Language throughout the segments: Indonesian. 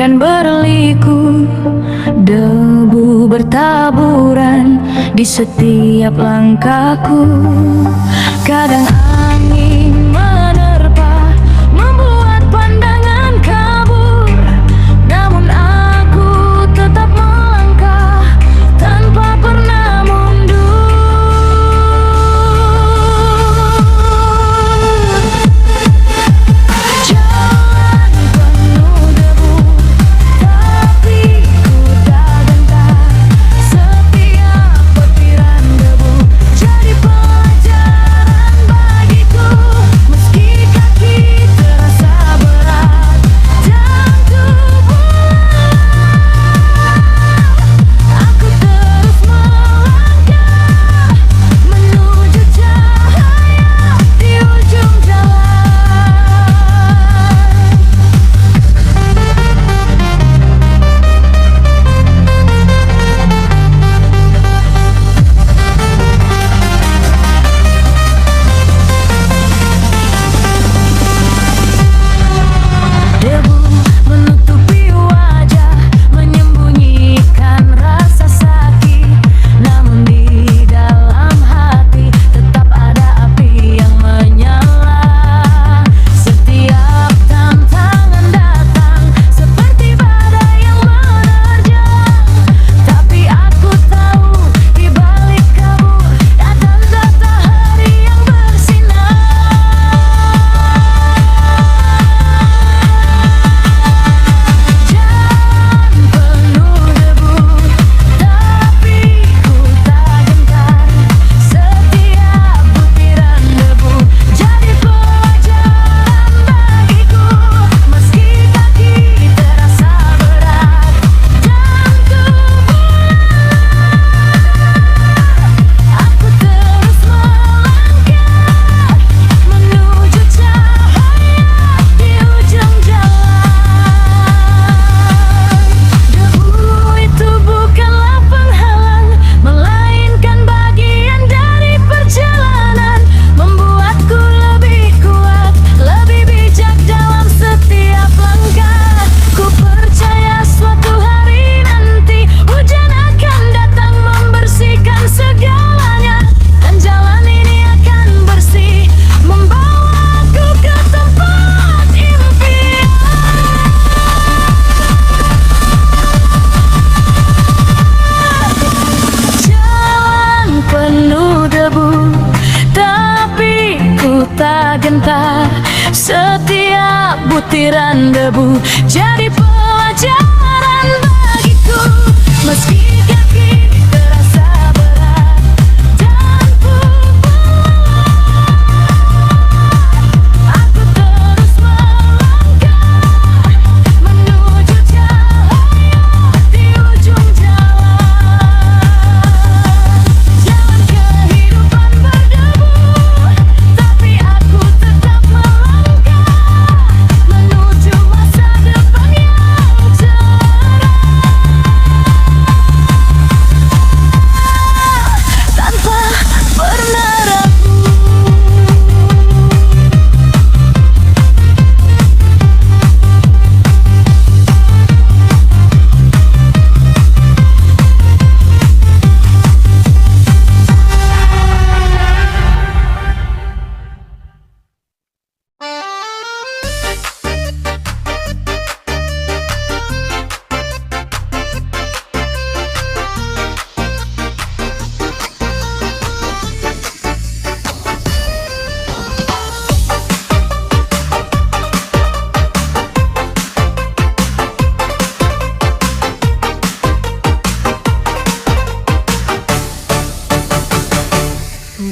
dan berliku, debu bertaburan di setiap langkahku. Kadang angin menerpa, membuat pandangan kabur, namun aku tetap melangkah tanpa pernah mundur. Jalan penuh debu, tapi ku tak gentar. Setiap butiran debu jadi pelajaran bagiku. Meski kaki terasa berat dan tubuh, aku terus melangkah menuju cahaya di ujung jalan. Debu menutupi wajah, menyembunyikan rasa sakit, namun di dalam hati tetap ada api yang menyala. Setiap tantangan datang seperti badai yang menerjang, tapi aku tahu di balik kabut akan datang hari yang bersinar. Jalan penuh debu, tapi ku tak gentar. Setiap butiran debu jadi pelajaran bagiku. Meski kaki terasa berat dan tubuh, aku terus melangkah menuju cahaya di ujung jalan. Debu itu bukanlah penghalang, melainkan bagian dari perjalanan, membuatku lebih kuat, lebih bijak dalam setiap langkah. Ku percaya suatu hari nanti hujan akan datang membersihkan segalanya, dan jalan ini akan bersih, membawaku ke tempat impian. Jalan penuh debu, tapi ku tak gentar. Setiap butiran debu jadi pelajaran bagiku. Meski kaki terasa berat dan tubuh, aku terus melangkah menuju cahaya di ujung jalan. Jalan kehidupan berdebu, tapi aku tetap melangkah menuju masa depan yang cerah. Tanpa pernah ragu.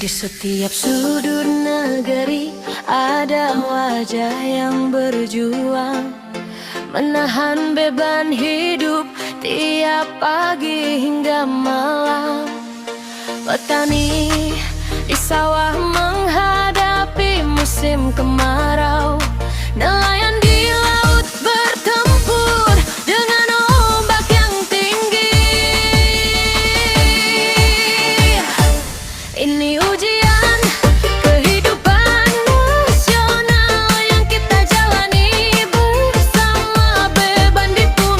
Di setiap sudut negeri ada wajah yang berjuang, menahan beban hidup tiap pagi hingga malam. Petani di sawah menghadapi musim kemarau, nelayan di laut bertempur dengan ombak yang tinggi. Ini ujian kehidupan nasional yang kita jalani bersama, beban dipikul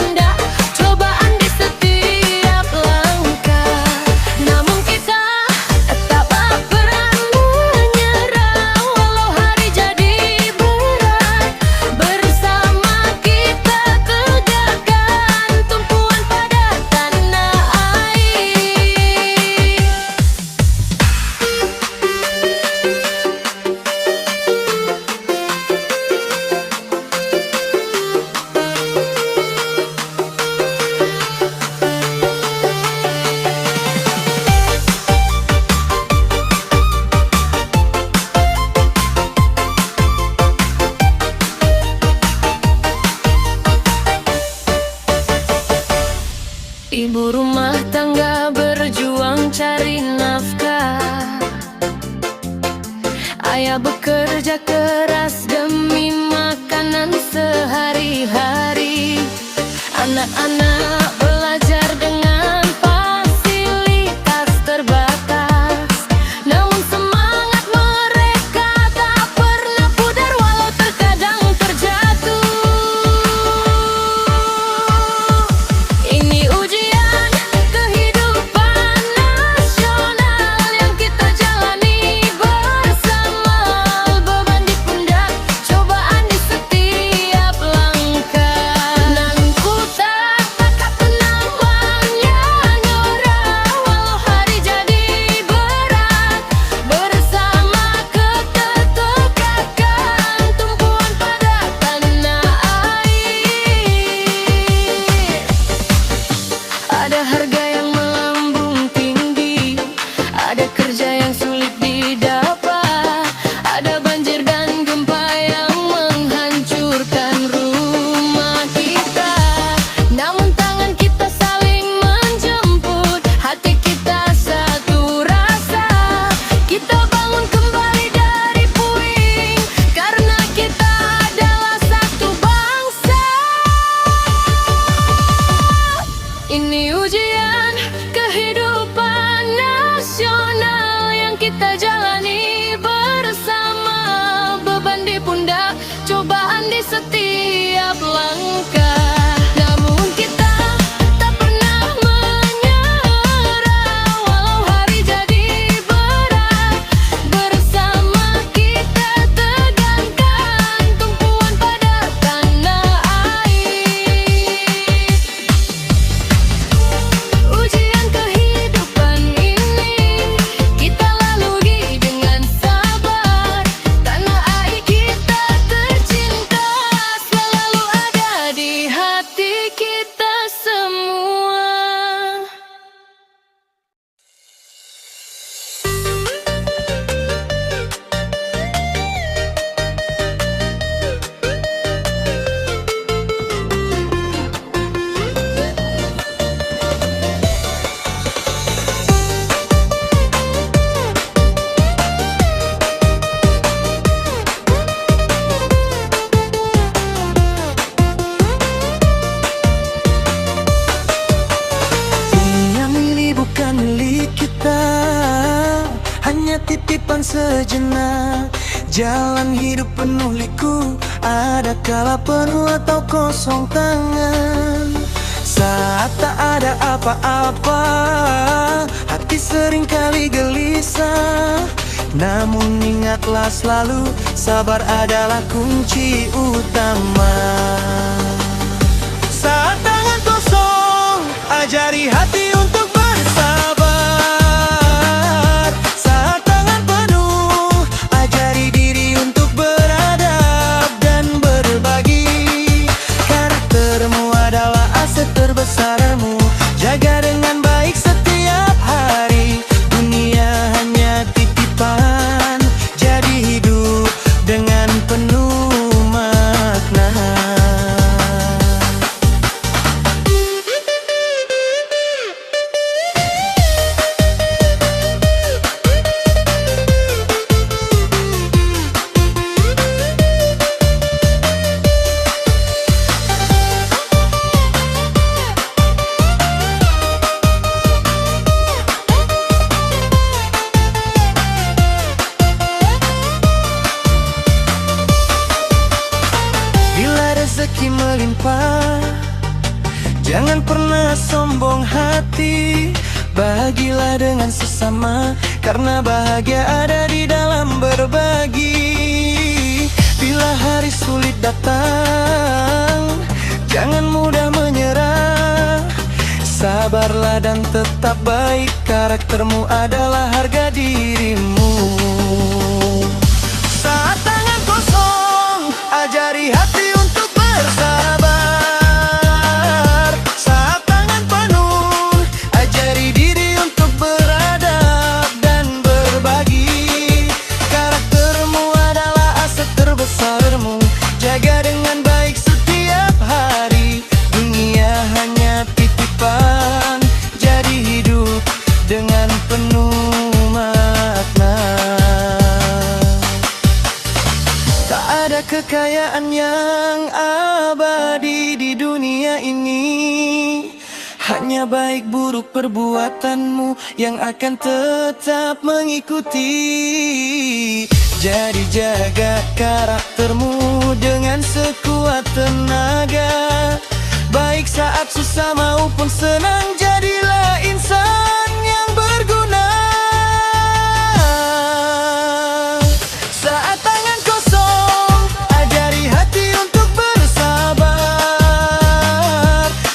mencari nafkah. Ayah bekerja keras demi makanan sehari-hari. Anak-anak belajar dengan fasilitas terbatas, namun semangat mereka tak pernah pudar walau terkadang terjatuh. Ini ujian kehidupan nasional yang kita jalani bersama. Beban di pundak, cobaan di setiap langkah. Namun ku tak pernah menyerah walau hari jadi berat. Bersama ketetapkan tumpuan pada tanah air. Ada harga yang melambung tinggi, ada kerja yang sulit didapat, ada banjir dan gempa yang menghancurkan rumah kita. Namun tangan kita saling menjemput, hati kita satu rasa. Kita bangun kembali dari puing, karena kita adalah satu bangsa. Ini ujian kehidupan nasional yang kita jalani bersama. Beban di pundak, cobaan di setiap langkah. Namun kita tak pernah menyerah walau hari jadi berat. Bersama kita tegakkan tumpuan pada tanah air. Ujian kehidupan ini kita lalui dengan sabar. Tanah air kita tercinta selalu ada di hati kita semua. Dunia ini bukan milik kita, hanya titipan sejenak. Jalan hidup penuh liku, ada kala penuh atau kosong tangan. Saat tak ada apa-apa, hati seringkali gelisah. Namun ingatlah selalu, sabar adalah kunci utama. Saat tangan kosong, ajari hati untuk bersabar. Saat tangan penuh, ajari diri untuk beradab dan berbagi. Karaktermu adalah aset terbesarmu, jaga dengan baik setiap hari. Dunia hanya titipan, jadi hidup dengan penuh makna. Bila rezeki melimpah, jangan pernah sombong hati. Bahagilah dengan sesama, karena bahagia ada di dalam berbagi. Bila hari sulit datang, jangan mudah menyerah. Sabarlah dan tetap baik, karaktermu adalah harga dirimu. Saat tangan kosong, ajari hati untuk bersabar. Saat tangan penuh, ajari diri untuk beradab dan berbagi. Karaktermu adalah aset terbesarmu, jaga dengan baik setiap hari. Dunia hanya titipan, jadi hidup dengan penuh kekayaan yang abadi di dunia ini. Hanya baik buruk perbuatanmu yang akan tetap mengikuti. Jadi jaga karaktermu dengan sekuat tenaga. Baik saat susah maupun senang, jadilah insan yang berguna. Saat tangan kosong, ajari hati untuk bersabar.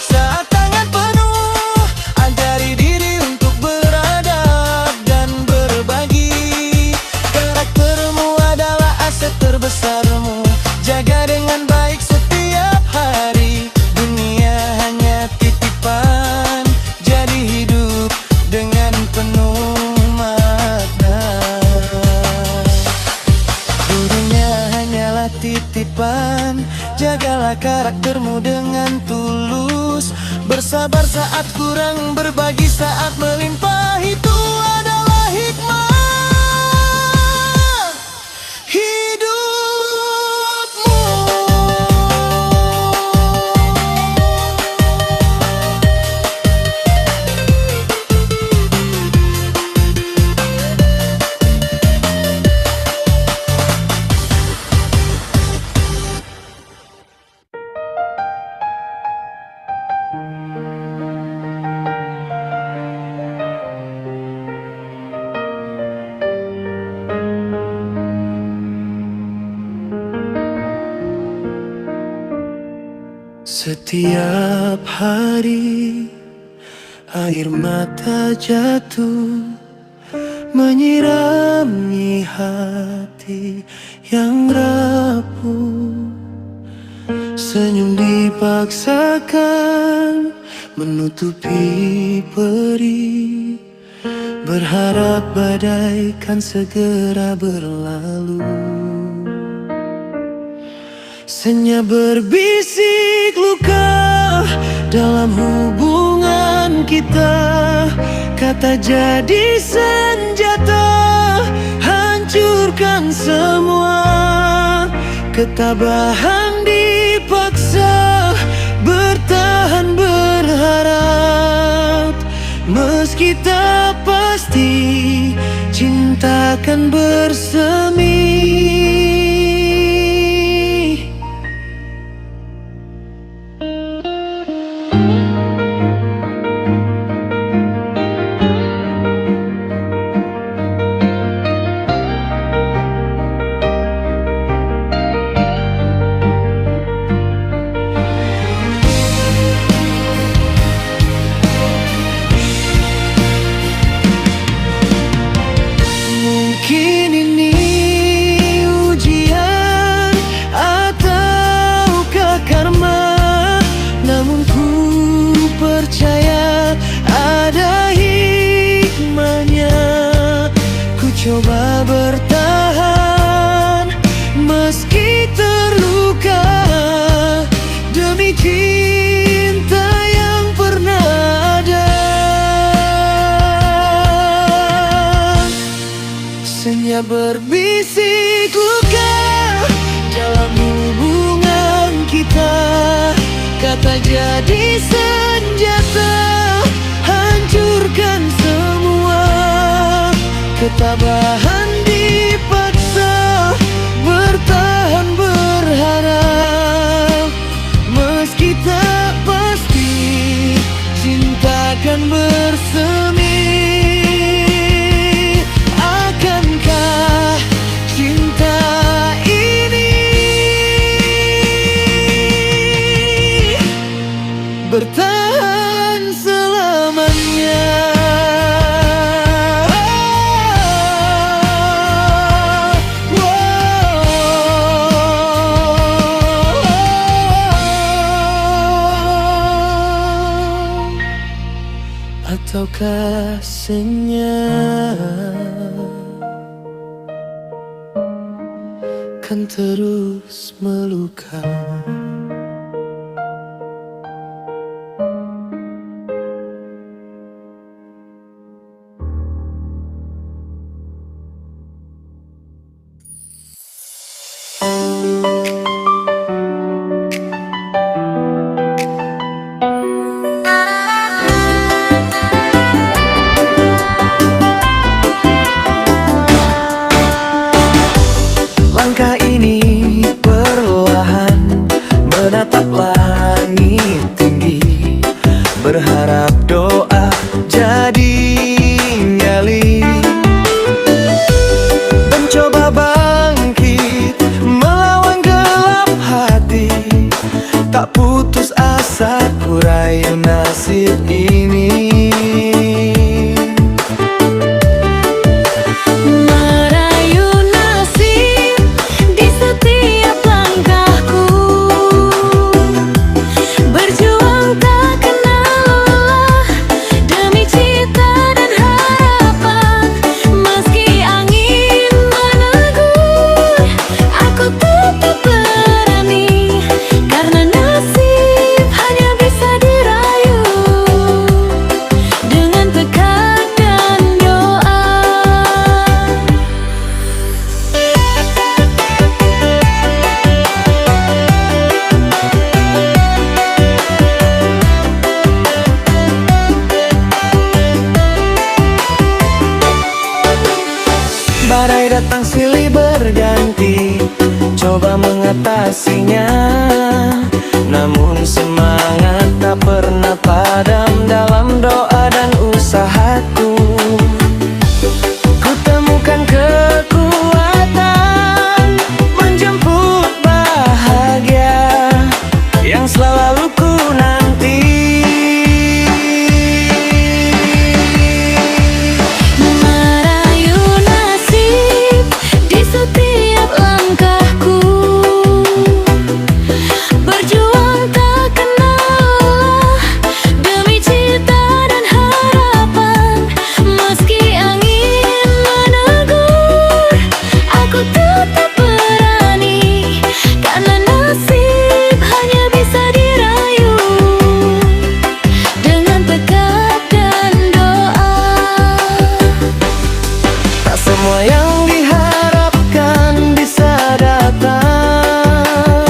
Saat tangan penuh, ajari diri untuk beradab dan berbagi. Karaktermu adalah aset terbesarmu, jaga dengan baik setiap hari. Dunia hanya titipan, jadi hidup dengan penuh makna. Dunia hanyalah titipan, jagalah karaktermu dengan tulus. Bersabar saat kurang, berbagi saat melimpah, itu adalah hikmah hidupmu. Setiap hari air mata jatuh menyirami hati yang rapuh. Senyum dipaksakan menutupi perih, berharap badai kan segera berlalu. Senyap berbisik luka dalam hubungan kita. Kata jadi senjata, hancurkan semua. Ketabahan dipaksa, bertahan berharap. Meski tak pasti, cinta kan bersemi. Mungkin ini ujian ataukah karma, namun ku percaya ada hikmahnya. Ku coba bertahan meski terluka demi cinta yang pernah ada. Senyap berbisik luka dalam hubungan kita. Kata jadi senjata, hancurkan semua. Ketabahan dipaksa, bertahan berharap. Meski tak pasti, cinta kan bersemi. Akankah cinta ini bertahan selamanya? Ataukah senyap kan terus melukai? Badai datang silih berganti, coba mengatasinya. Namun semangat tak pernah padam dalam doa dan usahaku. Ku temukan kekuatan menjemput bahagia yang selalu ku nanti. Merayu nasib di setiap langkahku, berjuang tak kenal lelah demi cita dan harapan. Meski angin menegur, aku tetap berani, karena nasib hanya bisa dirayu dengan tekad dan doa. Tak semua yang diharapkan bisa datang,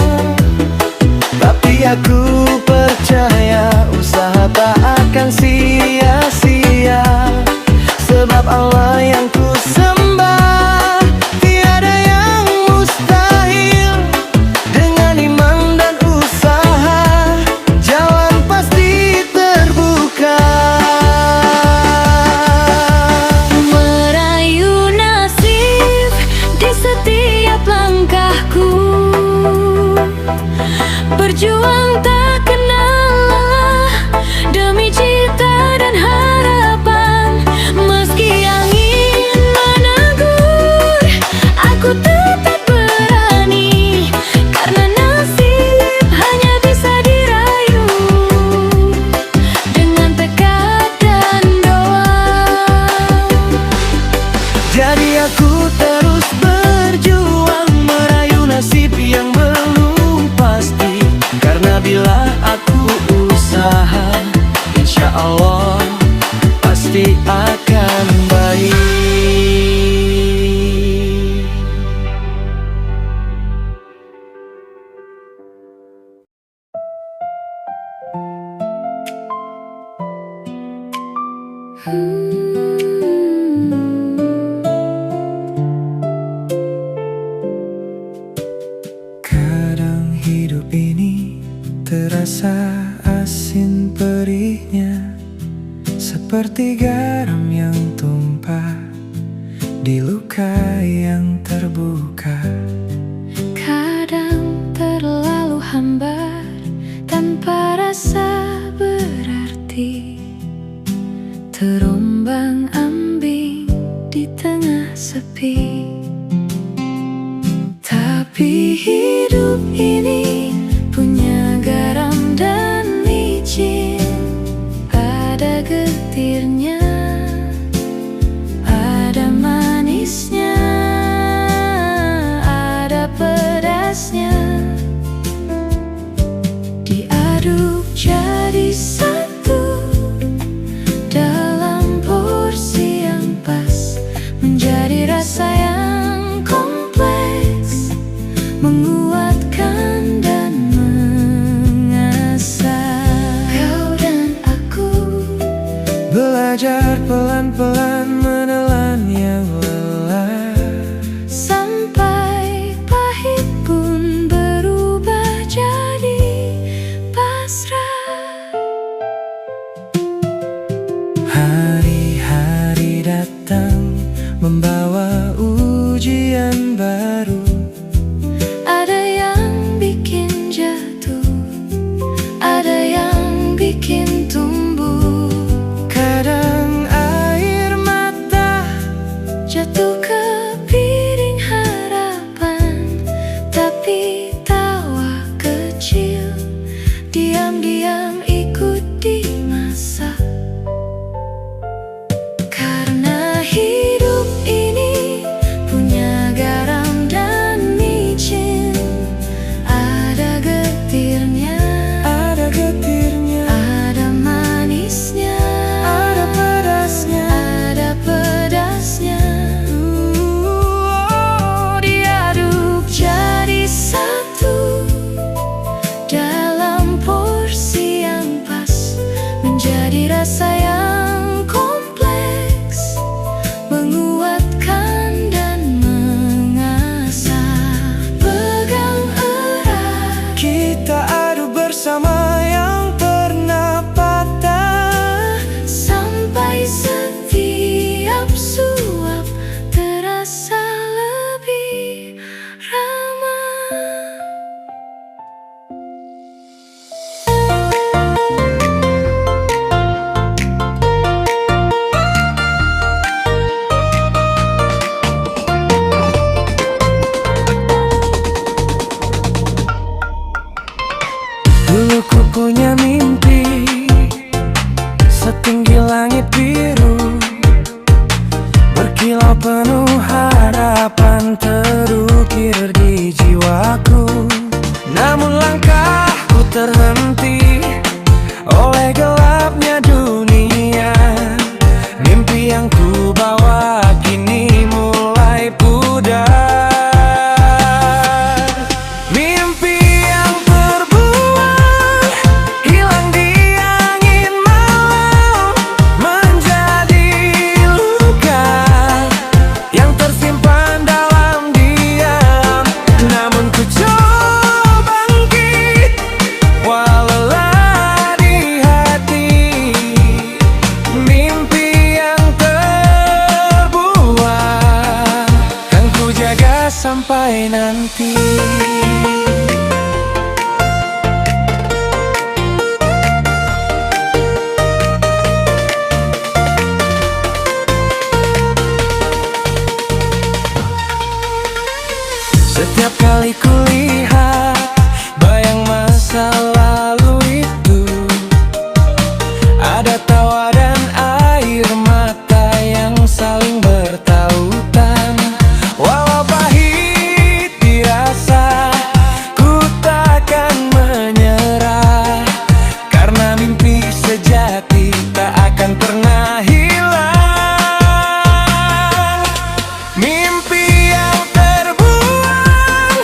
tapi aku percaya usaha tak akan sia-sia. Sebab Allah yang ku sembah, tiada yang mustahil. Dengan iman dan usaha, jalan pasti terbuka. Merayu nasib di setiap langkahku, berjuang tak kenal lelah demi cita dan harapan. Meski angin menegur, aku tetap berani, karena nasib hanya bisa dirayu dengan tekad dan doa. Jadi aku terus berjuang merayu nasib yang belum pasti. Karena bila aku usaha, insya Allah pasti akan baik. Kadang hidup ini terasa asin perihnya, seperti garam yang tumpah di luka yang terbuka. Kadang terlalu hambar tanpa rasa berarti, terombang ambing di tengah sepi. Tapi hidup ini punya garam dan licin, ada getirnya, ada manisnya, ada pedasnya, diaduk jadi satu dalam porsi yang pas, menjadi rasa yang kompleks, menguatkan dan mengasah. Kau dan aku Belajar pelan-pelan menelannya lelah, sampai pahit pun berubah jadi pasrah. hari-hari datang membawa ujian baru. Ada yang bikin jatuh, ada yang bikin tumbuh. Kadang air mata Jatuh ke piring harapan, tapi tawa kecil diam-diam ikut dimasak. Karena hidup ini punya garam dan micin, ada getirnya, ada getirnya, ada manisnya, ada pedasnya. ada pedasnya. penuh harapan terukir di jiwaku. Namun langkahku terhenti oleh gelapnya dunia. Mimpi yang ku bawa kini mulai pudar. Mimpi yang terbuang hilang di angin malam, menjadi luka yang tersimpan dalam diam. Namun ku coba bangkit walau lelah di hati. Mimpi yang terbuang kan ku jaga sampai nanti. Setiap kali kulihat bayang masa lalu itu, ada tawa dan air mata yang saling bertautan. Walau pahit dirasa, ku takkan menyerah, karena mimpi sejati tak akan pernah hilang. Mimpi yang terbuang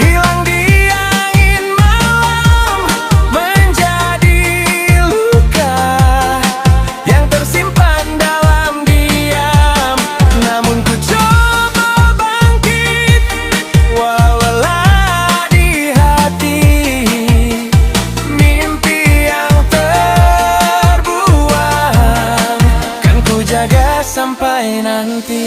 hilang di angin malam, menjadi luka yang tersimpan dalam diam. Namun ku coba bangkit walau lelah di hati. Mimpi yang terbuang kan ku jaga sampai nanti.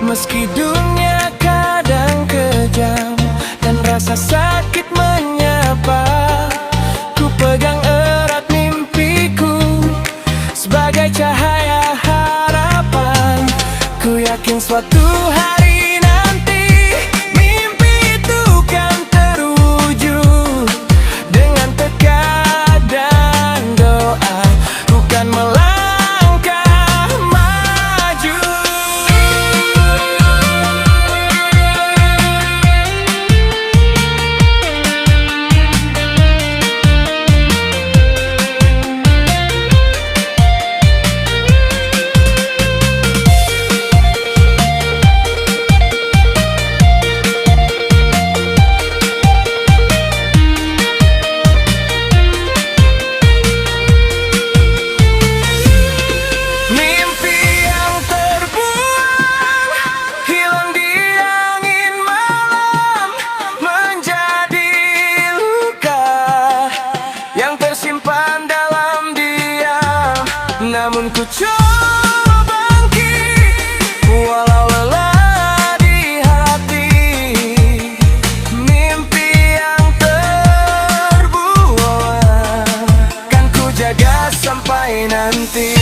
Meski dunia kadang kejam dan rasa sakit menyapa, ku pegang erat mimpiku sebagai cahaya harapan. Ku yakin suatu hari nanti mimpi itu kan terwujud. Dengan tekad dan doa ku kan melangkah maju. Mimpi yang terbuang hilang di angin malam, menjadi luka yang tersimpan dalam diam. Namun ku coba bangkit walau lelah di hati. Mimpi yang terbuang kan ku jaga sampai nanti.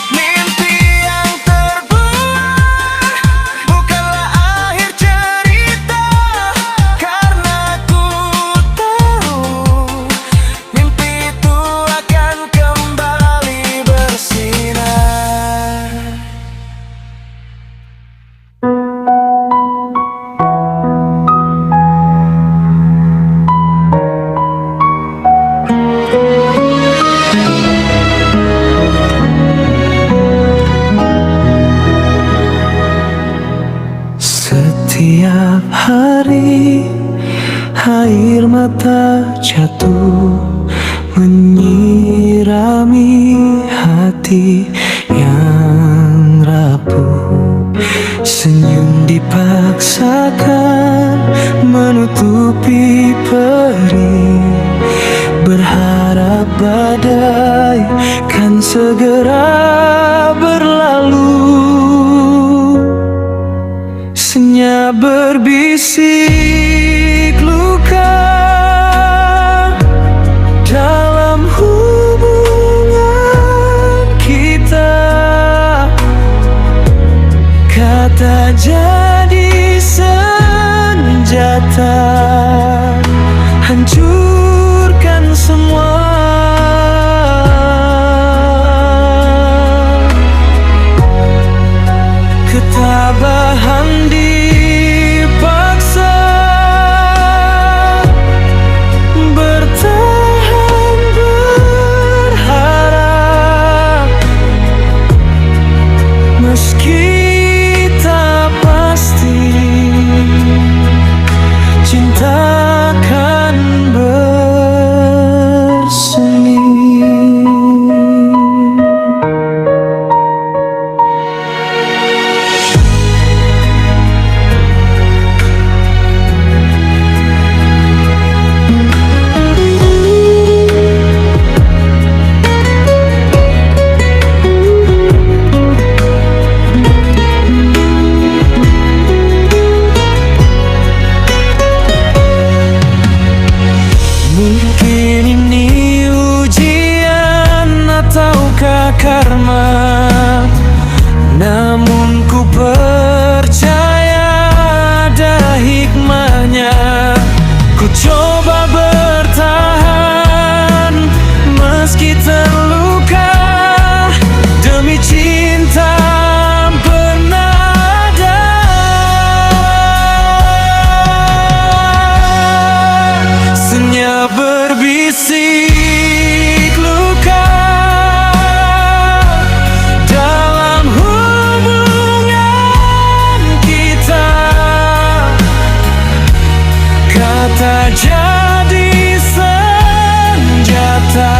Mimpi yang terbuang bukanlah akhir cerita, karena ku tahu mimpi itu akan kembali bersinar. Setiap hari air mata jatuh menyirami hati yang rapuh. Senyum dipaksakan menutupi perih, berharap badai kan segera berlalu. Senyap berbisik luka dalam hubungan kita, kata jadi senjata hancurkan semua karma, namun ku percaya ada hikmahnya. Ku coba bertahan meski terluka, demi cinta pernah ada. Senyap berbisik luka dalam hubungan kita, kata jadi senjata,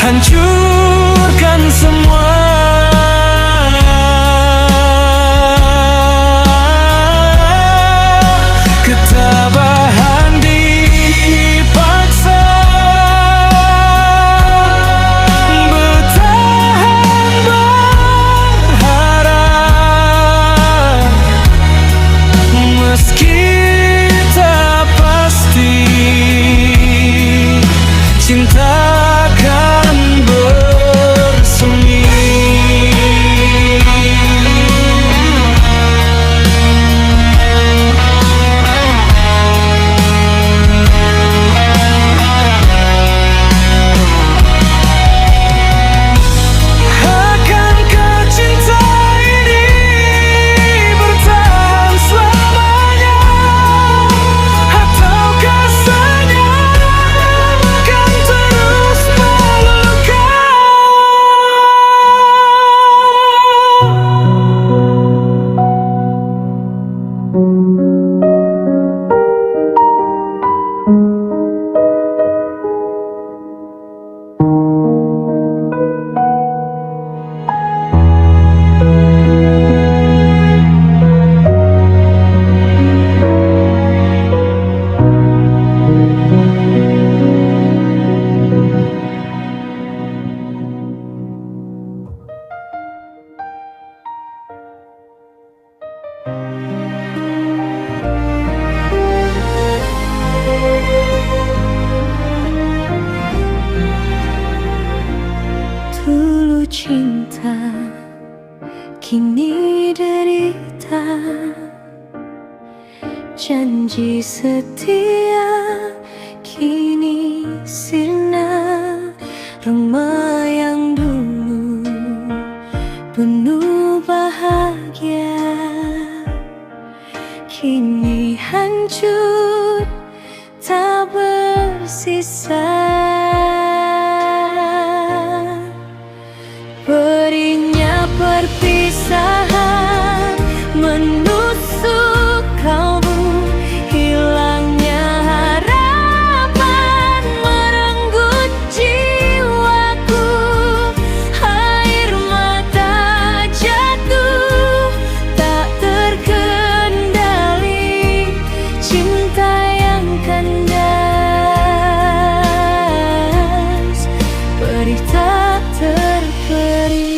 hancurkan semua. Ketabahan dipaksa, bertahan berharap, meski tak pasti cinta akan bersemi. Akankah cinta ini bertahan selamanya, ataukah senyap kan terus melukai? Dulu cinta, kini derita. Janji setia, kini sirna. Rumah yang dulu penuh bahagia, kini hancur tak bersisa. Perihnya perpisahan menusuk kalbu, hilangnya harapan merenggut jiwaku. Air mata jatuh tak terkendali, cinta yang kandas, perih tak terperi.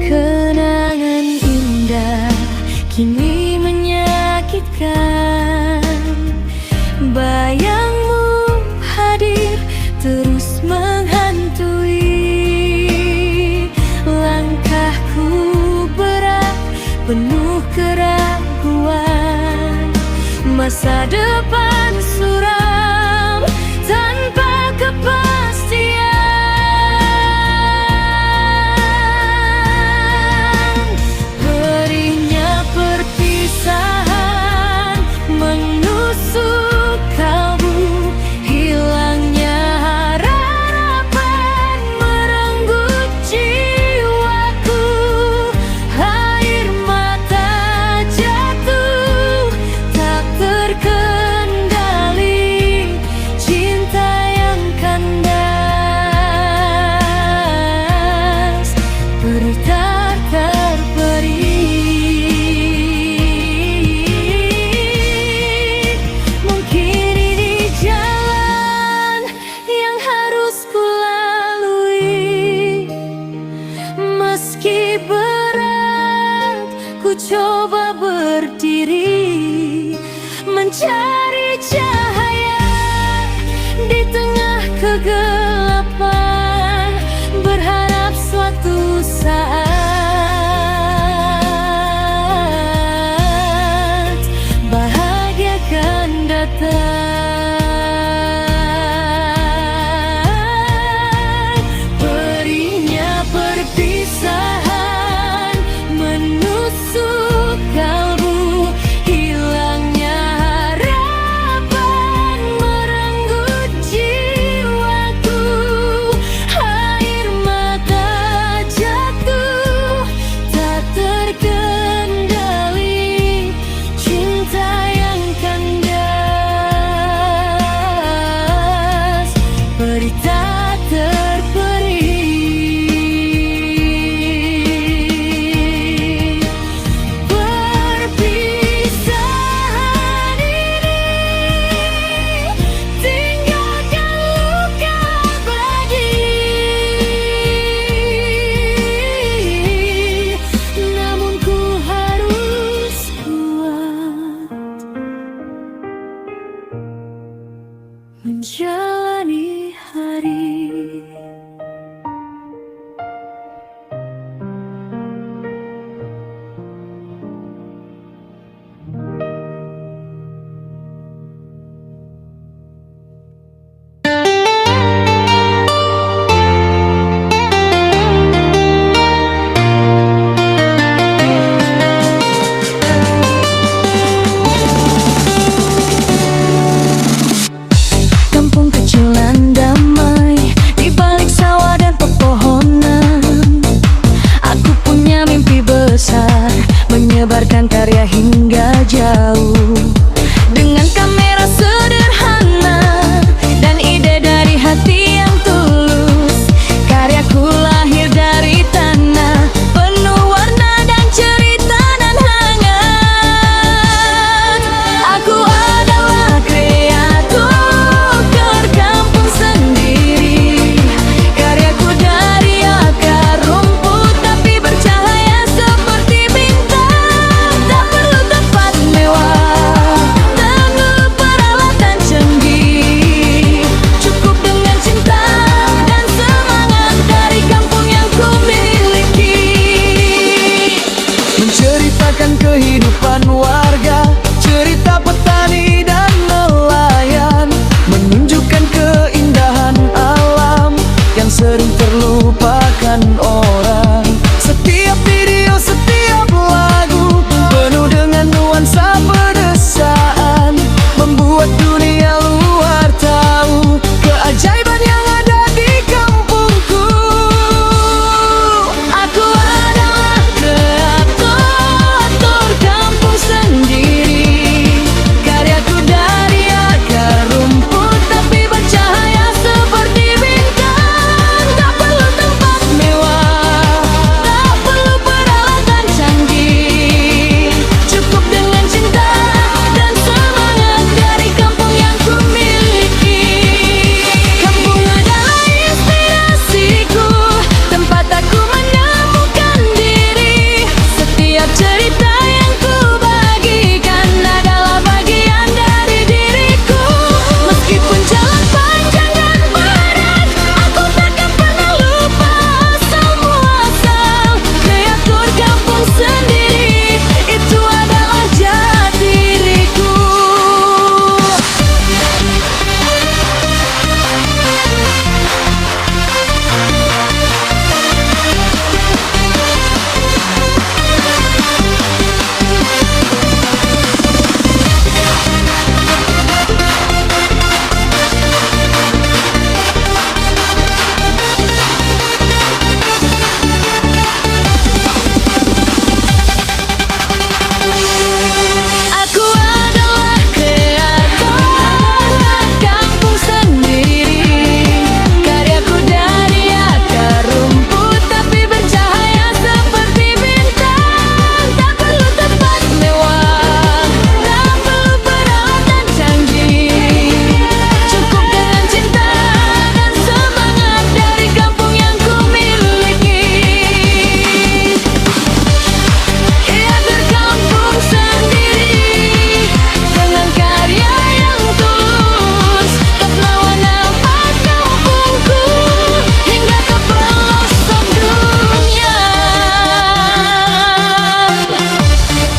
Kenangan indah kini menyakitkan, bayangmu hadir terus menghantui. Langkahku berat penuh keraguan, masa depan suram tanpa kepastian. Perihnya perpisahan menusuk kalbu, hilangnya harapan merenggut jiwaku. Air mata jatuh tak terkendali, berdiri, mencari